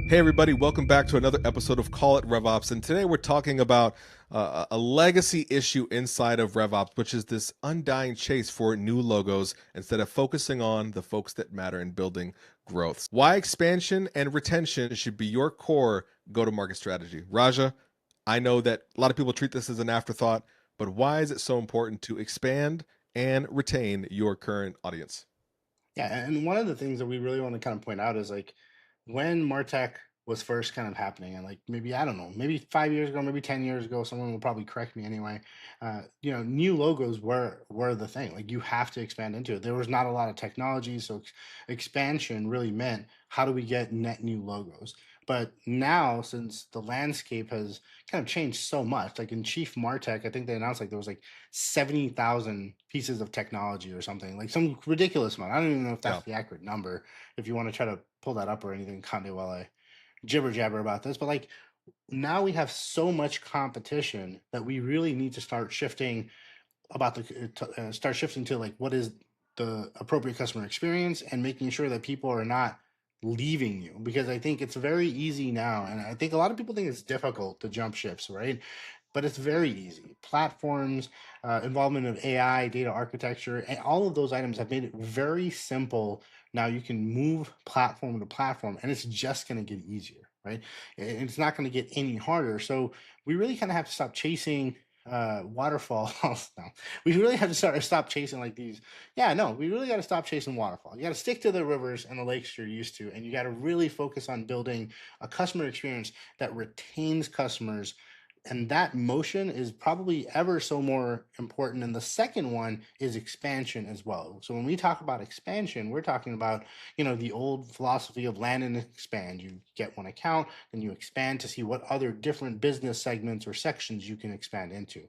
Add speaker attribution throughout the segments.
Speaker 1: Hey, everybody, welcome back to another episode of Call It RevOps. And today we're talking about a legacy issue inside of RevOps, which is this undying chase for new logos instead of focusing on the folks that matter in building growth. Why expansion and retention should be your core go to market strategy. Raja, I know that a lot of people treat this as an afterthought, but why is it so important to expand and retain your current audience?
Speaker 2: Yeah, and one of the things that we really want to kind of point out is like when Martech was first kind of happening, and like maybe I don't know, maybe 5 years ago, maybe 10 years ago, someone will probably correct me anyway. New logos were the thing. Like you have to expand into it. There was not a lot of technology, so expansion really meant how do we get net new logos. But now, since the landscape has kind of changed so much, like in Chief Martech, I think they announced like there was like 70,000 pieces of technology or something, like some ridiculous amount. I don't even know if
Speaker 1: Yeah.
Speaker 2: that's the accurate number. If you want to try to pull that up or anything, Conde, while I jibber jabber about this, but like now we have so much competition that we really need to start shifting start shifting to like what is the appropriate customer experience and making sure that people are not leaving you, because I think it's very easy now, and I think a lot of people think it's difficult to jump ships, right? But it's very easy. Platforms, involvement of AI, data architecture, and all of those items have made it very simple. Now you can move platform to platform, and it's just going to get easier, right? And it's not going to get any harder. So we really kind of have to stop chasing waterfalls. No, we really have to stop chasing like these. Yeah, no, we really got to stop chasing waterfall. You got to stick to the rivers and the lakes you're used to, and you got to really focus on building a customer experience that retains customers, and that motion is probably ever so more important. And the second one is expansion as well. So when we talk about expansion, we're talking about, the old philosophy of land and expand. You get one account, then you expand to see what other different business segments or sections you can expand into.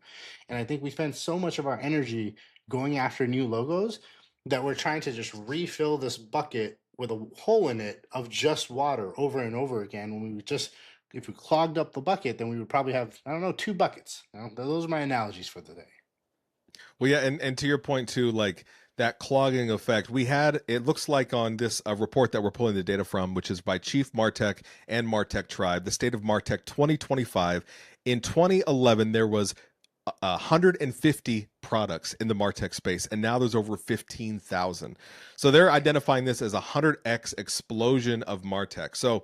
Speaker 2: And I think we spend so much of our energy going after new logos that we're trying to just refill this bucket with a hole in it of just water over and over again, when we just, if we clogged up the bucket, then we would probably have, I don't know, two buckets. Those are my analogies for the day.
Speaker 1: Well, yeah, and to your point too, like that clogging effect, we had it looks like on this report that we're pulling the data from, which is by Chief Martech and Martech Tribe, the state of Martech 2025. In 2011, there was 150 products in the Martech space, and now there's over 15,000. So they're identifying this as a 100x explosion of Martech. So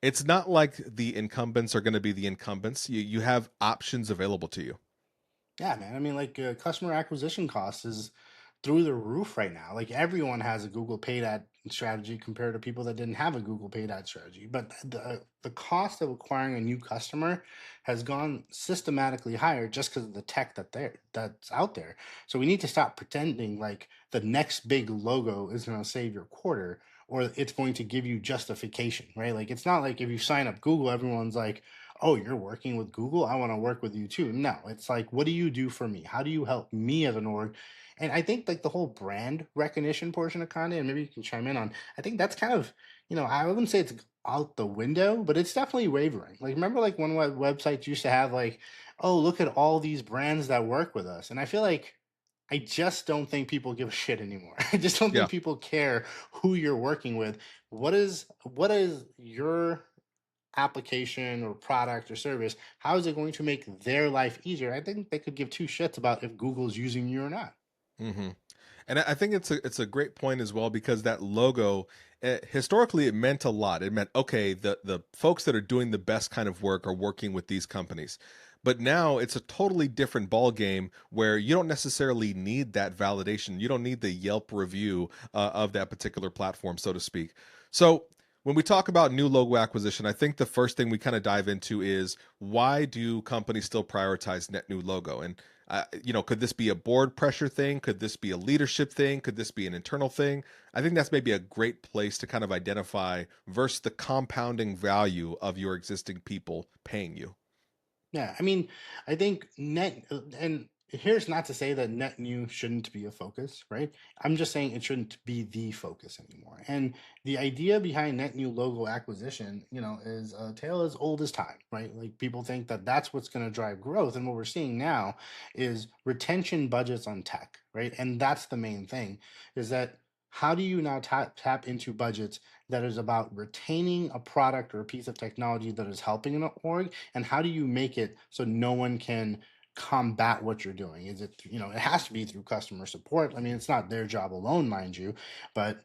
Speaker 1: it's not like the incumbents are going to be the incumbents. You have options available to you.
Speaker 2: Yeah, man. I mean, like customer acquisition cost is through the roof right now. Like everyone has a Google paid ad strategy compared to people that didn't have a Google paid ad strategy. But the cost of acquiring a new customer has gone systematically higher just because of the tech that's out there. So we need to stop pretending like the next big logo is going to save your quarter, or it's going to give you justification, right? Like it's not like if you sign up Google, everyone's like, oh, you're working with Google, I want to work with you too. No, it's like, what do you do for me? How do you help me as an org? And I think like the whole brand recognition portion of Conde, and maybe you can chime in on, I think that's kind of, I wouldn't say it's out the window, but it's definitely wavering. Like, remember like one websites used to have like, oh, look at all these brands that work with us. And I feel like I just don't think people give a shit anymore. I just don't
Speaker 1: Yeah.
Speaker 2: think people care who you're working with. What is your application or product or service? How is it going to make their life easier? I think they could give two shits about if Google's using you or not.
Speaker 1: hmm And I think it's a great point as well, because that logo, historically it meant a lot. It meant, okay, the folks that are doing the best kind of work are working with these companies. But now it's a totally different ball game where you don't necessarily need that validation. You don't need the Yelp review of that particular platform, so to speak. So when we talk about new logo acquisition, I think the first thing we kind of dive into is, why do companies still prioritize net new logo? And could this be a board pressure thing? Could this be a leadership thing? Could this be an internal thing? I think that's maybe a great place to kind of identify versus the compounding value of your existing people paying you.
Speaker 2: Yeah, I mean, I think and here's not to say that net new shouldn't be a focus, right? I'm just saying it shouldn't be the focus anymore. And the idea behind net new logo acquisition, is a tale as old as time, right? Like people think that that's what's going to drive growth, and what we're seeing now is retention budgets on tech, right? And that's the main thing, is that how do you now tap into budgets that is about retaining a product or a piece of technology that is helping an org, and how do you make it so no one can combat what you're doing? Is it, it has to be through customer support. I mean, it's not their job alone, mind you, but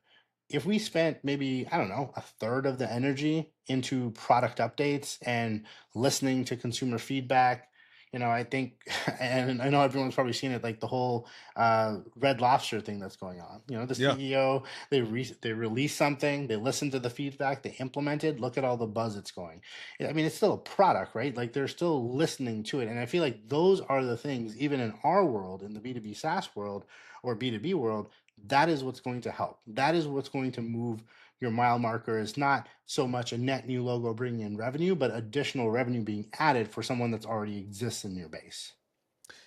Speaker 2: if we spent maybe, I don't know, a third of the energy into product updates and listening to consumer feedback, I think, and I know everyone's probably seen it, like the whole Red Lobster thing that's going on. The
Speaker 1: Yeah.
Speaker 2: CEO, they release something, they listen to the feedback, they implemented. Look at all the buzz it's going. I mean, it's still a product, right? Like they're still listening to it, and I feel like those are the things, even in our world, in the B2B SaaS world or B2B world, that is what's going to help. That is what's going to move your mile marker. Is not so much a net new logo bringing in revenue, but additional revenue being added for someone that's already exists in your base.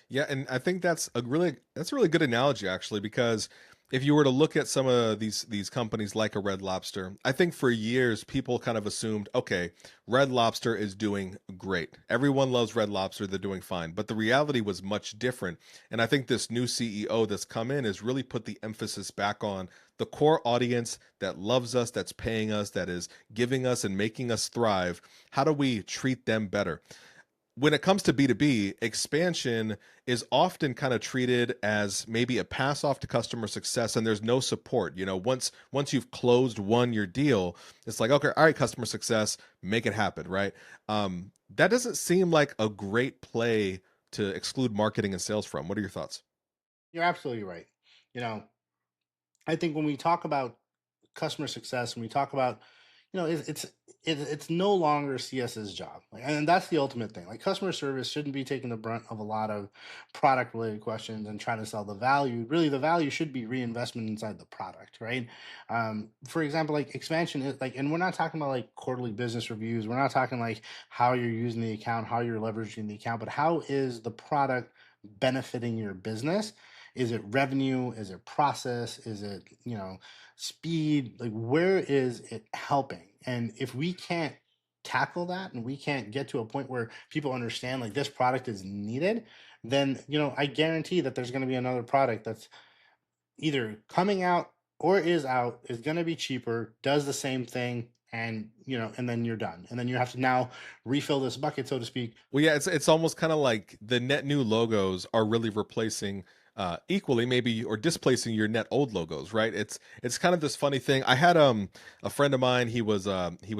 Speaker 1: Yeah, and I think that's a really good analogy actually, because if you were to look at some of these companies like a Red Lobster, I think for years people kind of assumed, okay, Red Lobster is doing great. Everyone loves Red Lobster, they're doing fine. But the reality was much different. And I think this new CEO that's come in has really put the emphasis back on the core audience that loves us, that's paying us, that is giving us and making us thrive. How do we treat them better? When it comes to B2B, expansion is often kind of treated as maybe a pass off to customer success and there's no support. Once you've won your deal, it's like, okay, all right, customer success, make it happen, right? That doesn't seem like a great play to exclude marketing and sales from. What are your thoughts?
Speaker 2: You're absolutely right. You know, I think when we talk about customer success, when we talk about, it's no longer CS's job, and that's the ultimate thing. Like customer service shouldn't be taking the brunt of a lot of product related questions and trying to sell the value. Really, the value should be reinvestment inside the product, right? For example, like expansion is like, and we're not talking about like quarterly business reviews. We're not talking like how you're using the account, how you're leveraging the account, but how is the product benefiting your business? Is it revenue? Is it process? Is it, speed? Like, where is it helping? And if we can't tackle that and we can't get to a point where people understand like this product is needed, then, I guarantee that there's going to be another product that's either coming out or is out, is going to be cheaper, does the same thing, and, and then you're done. And then you have to now refill this bucket, so to speak.
Speaker 1: Well, yeah, it's almost kind of like the net new logos are really replacing equally maybe or displacing your net old logos, right? It's kind of this funny thing. I had a friend of mine, he was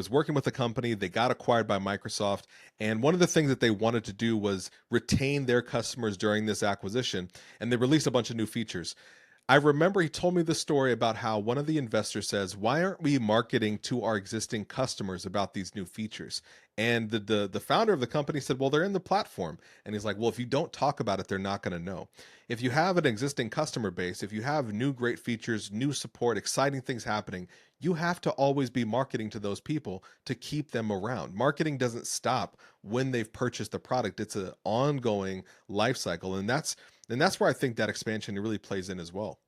Speaker 1: working with a company, they got acquired by Microsoft, and one of the things that they wanted to do was retain their customers during this acquisition, and they released a bunch of new features. I remember he told me the story about how one of the investors says, "Why aren't we marketing to our existing customers about these new features?" And the founder of the company said, "Well, they're in the platform." And he's like, "Well, if you don't talk about it, they're not going to know. If you have an existing customer base, if you have new great features, new support, exciting things happening, you have to always be marketing to those people to keep them around. Marketing doesn't stop when they've purchased the product. It's an ongoing life cycle, and that's where I think that expansion really plays in as well."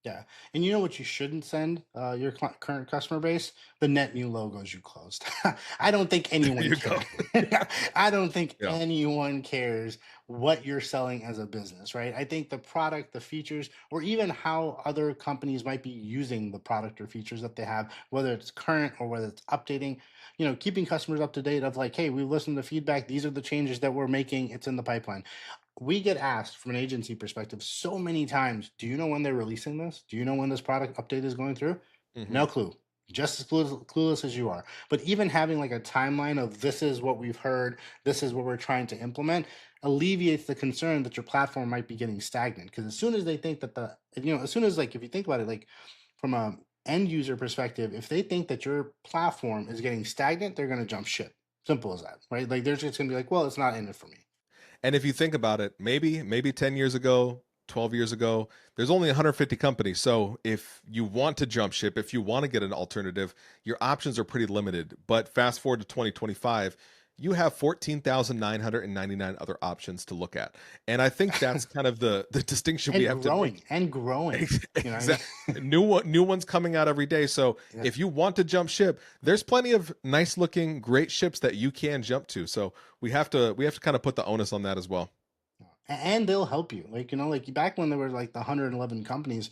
Speaker 2: Yeah. And you know what you shouldn't send your current customer base? The net new logos you closed. I don't think
Speaker 1: There
Speaker 2: anyone
Speaker 1: you go.
Speaker 2: cares. I don't think
Speaker 1: Yeah.
Speaker 2: anyone cares what you're selling as a business, right? I think the product, the features, or even how other companies might be using the product or features that they have, whether it's current or whether it's updating, keeping customers up to date of like, hey, we listened to feedback. These are the changes that we're making. It's in the pipeline. We get asked from an agency perspective so many times, do you know when they're releasing this? Do you know when this product update is going through?
Speaker 1: Hmm.
Speaker 2: No clue. Just as clueless as you are. But even having like a timeline of this is what we've heard, this is what we're trying to implement, alleviates the concern that your platform might be getting stagnant. Because as soon as they think that as soon as like, if you think about it, like from a end user perspective, if they think that your platform is getting stagnant, they're going to jump ship. Simple as that, right? Like they're just going to be like, well, it's not in it for me.
Speaker 1: And if you think about it, maybe 10 years ago, 12 years ago, there's only 150 companies. So if you want to jump ship, if you want to get an alternative, your options are pretty limited. But fast forward to 2025, you have 14,999 other options to look at. And I think that's kind of the distinction we
Speaker 2: And
Speaker 1: have to make.
Speaker 2: growing and growing. You know what I mean?
Speaker 1: Exactly. New ones coming out every day. So
Speaker 2: Yeah.
Speaker 1: if you want to jump ship, there's plenty of nice looking great ships that you can jump to. So we have to kind of put the onus on that as well.
Speaker 2: And they'll help you. Like, like back when there were like the 111 companies,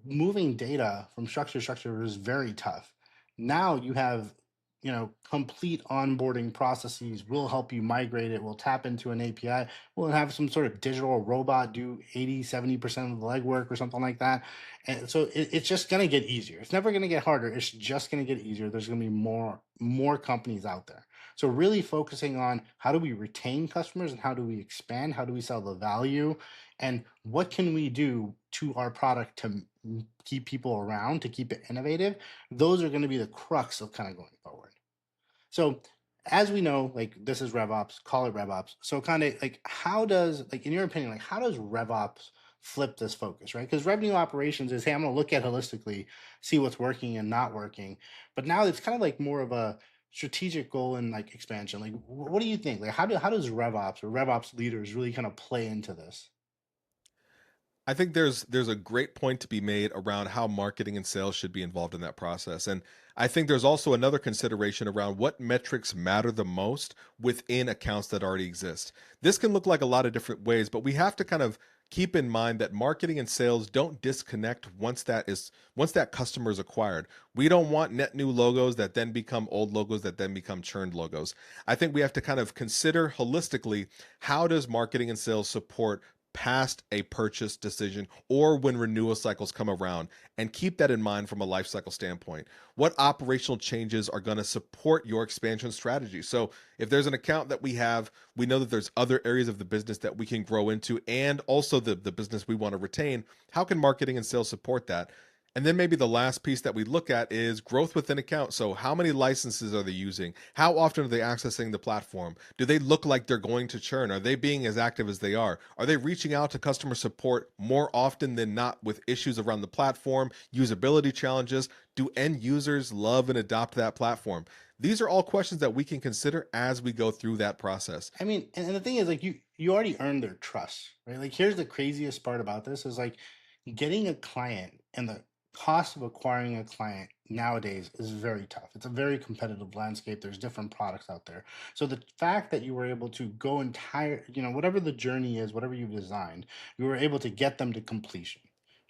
Speaker 2: moving data from structure to structure is very tough. Now you have, complete onboarding processes. We'll help you migrate it. We'll tap into an API. We'll have some sort of digital robot do 80, 70% of the legwork or something like that. And so it's just going to get easier. It's never going to get harder. It's just going to get easier. There's going to be more companies out there. So really focusing on how do we retain customers and how do we expand? How do we sell the value? And what can we do to our product to keep people around, to keep it innovative? Those are going to be the crux of kind of going forward. So as we know, like this is RevOps, call it RevOps. So kind of like how does, like in your opinion, like how does RevOps flip this focus, right? Because revenue operations is, hey, I'm gonna look at holistically, see what's working and not working. But now it's kind of like more of a strategic goal and like expansion. Like what do you think? Like how does RevOps or RevOps leaders really kind of play into this?
Speaker 1: I think there's a great point to be made around how marketing and sales should be involved in that process. And I think there's also another consideration around what metrics matter the most within accounts that already exist. This can look like a lot of different ways, but we have to kind of keep in mind that marketing and sales don't disconnect once that customer is acquired. We don't want net new logos that then become old logos that then become churned logos. I think we have to kind of consider holistically, how does marketing and sales support past a purchase decision or when renewal cycles come around, and keep that in mind from a life cycle standpoint. What operational changes are going to support your expansion strategy? So if there's an account that we have, we know that there's other areas of the business that we can grow into, and also the business we want to retain. How can marketing and sales support that? And then maybe the last piece that we look at is growth within account. So how many licenses are they using? How often are they accessing the platform? Do they look like they're going to churn? Are they being as active as they are? Are they reaching out to customer support more often than not with issues around the platform, usability challenges? Do end users love and adopt that platform? These are all questions that we can consider as we go through that process.
Speaker 2: I mean, and the thing is, like, you already earned their trust, right? Like, here's the craziest part about this is like getting a client and the cost of acquiring a client nowadays is very tough. It's a very competitive landscape. There's different products out there. So the fact that you were able to go entire, whatever the journey is, whatever you've designed, you were able to get them to completion,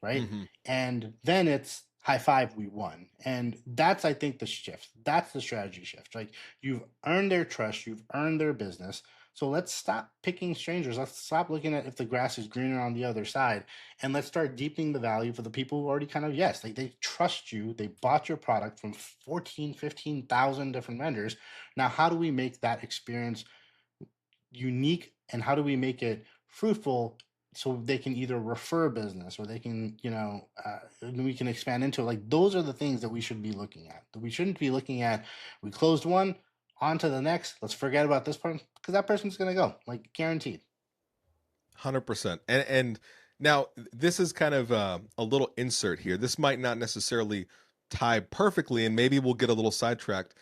Speaker 2: right?
Speaker 1: Mm-hmm.
Speaker 2: And then it's high five, we won. And that's, I think, the shift. That's the strategy shift. Like, you've earned their trust, you've earned their business. So let's stop picking strangers. Let's stop looking at if the grass is greener on the other side, and let's start deepening the value for the people who already kind of, yes, they trust you. They bought your product from 14, 15,000 different vendors. Now, how do we make that experience unique, and how do we make it fruitful so they can either refer business or they can, we can expand into it. Like, those are the things that we should be looking at. That we shouldn't be looking at, we closed one, on to the next. Let's forget about this person because that person's going to go, like, guaranteed.
Speaker 1: 100%. And now this is kind of a little insert here. This might not necessarily tie perfectly, and maybe we'll get a little sidetracked.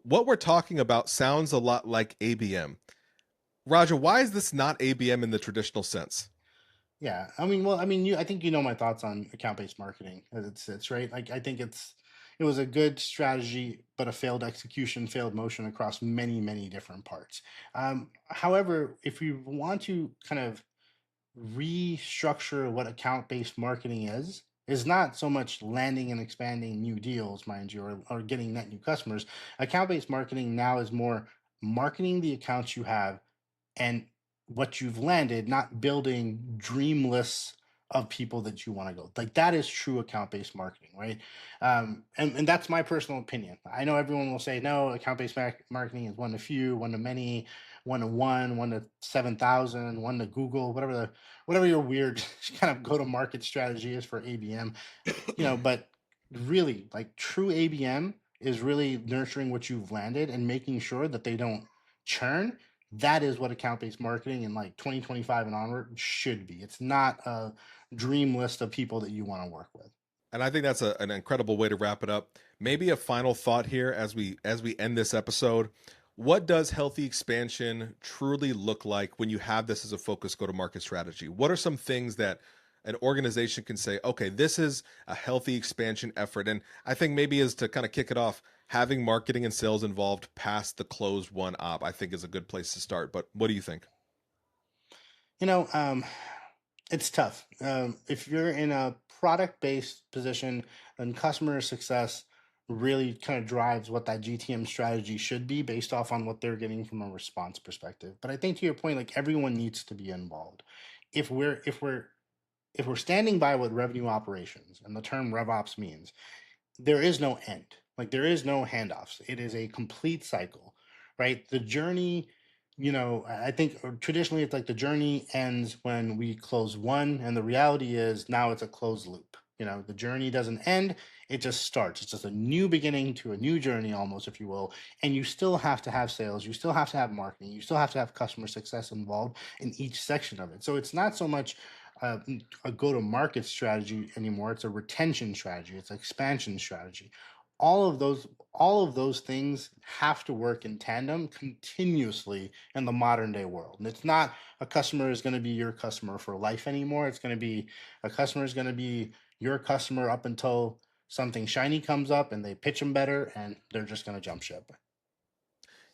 Speaker 1: What we're talking about sounds a lot like ABM. Raja, why is this not ABM in the traditional sense?
Speaker 2: Yeah, I mean, well, I mean, I think you know my thoughts on account-based marketing as it sits, right? Like, I think it was a good strategy, but a failed execution, failed motion across many, many different parts. However, if you want to kind of restructure what account-based marketing is not so much landing and expanding new deals, mind you, or getting net new customers. Account-based marketing now is more marketing the accounts you have and what you've landed, not building dream lists of people that you want to go. Like, that is true account-based marketing, right? And that's my personal opinion. I know everyone will say no, account-based marketing is one to few, one to many, one to one to 7,000, one to Google, whatever your weird kind of go-to-market strategy is for ABM, but really, like, true ABM is really nurturing what you've landed and making sure that they don't churn. That is what account-based marketing in like 2025 and onward should be. It's not a dream list of people that you want to work with.
Speaker 1: And I think that's an incredible way to wrap it up. Maybe a final thought here as we end this episode. What does healthy expansion truly look like when you have this as a focused go-to-market strategy? What are some things that an organization can say, okay, this is a healthy expansion effort? And I think maybe is to kind of kick it off, having marketing and sales involved past the closed one op, I think is a good place to start. But what do you think?
Speaker 2: You know, um, it's tough. If you're in a product based position and customer success really kind of drives what that GTM strategy should be based off on what they're getting from a response perspective. But I think to your point, like everyone needs to be involved. If we're standing by what revenue operations and the term RevOps means, there is no end. Like there is no handoffs. It is a complete cycle, right? The journey, I think traditionally it's like the journey ends when we close one, and the reality is now it's a closed loop. The journey doesn't end, it just starts. It's just a new beginning to a new journey, almost, if you will. And you still have to have sales, you still have to have marketing, you still have to have customer success involved in each section of it. So it's not so much uh, a go-to-market strategy anymore. It's a retention strategy. It's an expansion strategy. All of those things have to work in tandem continuously in the modern day world. And it's not a customer is going to be your customer for life anymore. It's going to be a customer is going to be your customer up until something shiny comes up and they pitch them better, and they're just going to jump ship.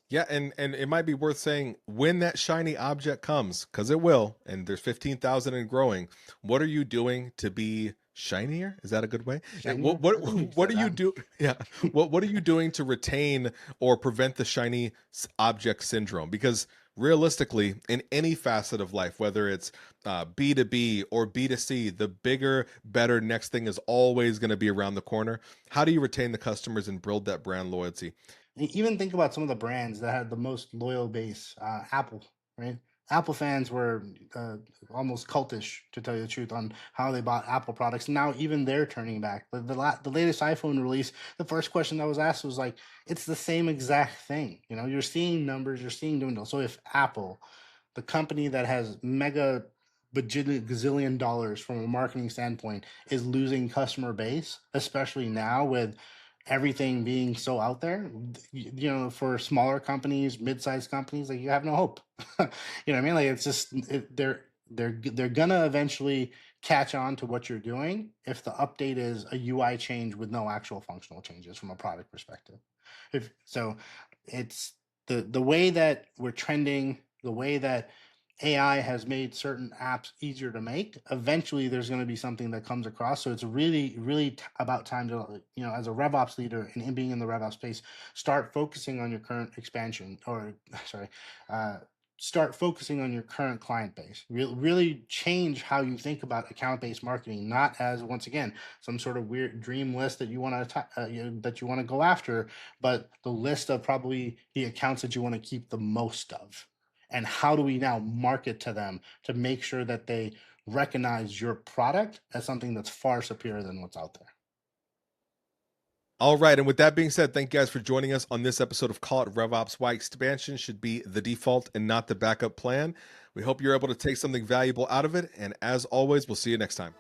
Speaker 1: Yeah, and it might be worth saying when that shiny object comes, because it will, and there's 15,000 and growing. What are you doing to be shinier? Is that a good way?
Speaker 2: Shinier? I think you
Speaker 1: What
Speaker 2: said
Speaker 1: do you
Speaker 2: that.
Speaker 1: do? Yeah, what are you doing to retain or prevent the shiny object syndrome? Because realistically, in any facet of life, whether it's B2B or B2C, the bigger, better next thing is always going to be around the corner. How do you retain the customers and build that brand loyalty?
Speaker 2: Even think about some of the brands that had the most loyal base. Apple, right? Apple fans were uh, almost cultish, to tell you the truth, on how they bought Apple products. Now even they're turning back. The latest iPhone release, the first question that was asked was like, it's the same exact thing. You're seeing numbers, you're seeing doing. So if Apple, the company that has mega gazillion dollars from a marketing standpoint, is losing customer base, especially now with everything being so out there, for smaller companies, mid-sized companies, like you have no hope. What I mean? Like it's just they're gonna eventually catch on to what you're doing if the update is a UI change with no actual functional changes from a product perspective. If so, it's the way that we're trending, the way that AI has made certain apps easier to make. Eventually, there's going to be something that comes across. So it's really, really about time to, as a RevOps leader and in being in the RevOps space, start focusing on your current expansion, or sorry, uh, start focusing on your current client base. Really change how you think about account-based marketing, not as, once again, some sort of weird dream list that you want to that you want to go after, but the list of probably the accounts that you want to keep the most of, and how do we now market to them to make sure that they recognize your product as something that's far superior than what's out there.
Speaker 1: All right. And with that being said, thank you guys for joining us on this episode of Call It RevOps, why expansion should be the default and not the backup plan. We hope you're able to take something valuable out of it. And as always, we'll see you next time.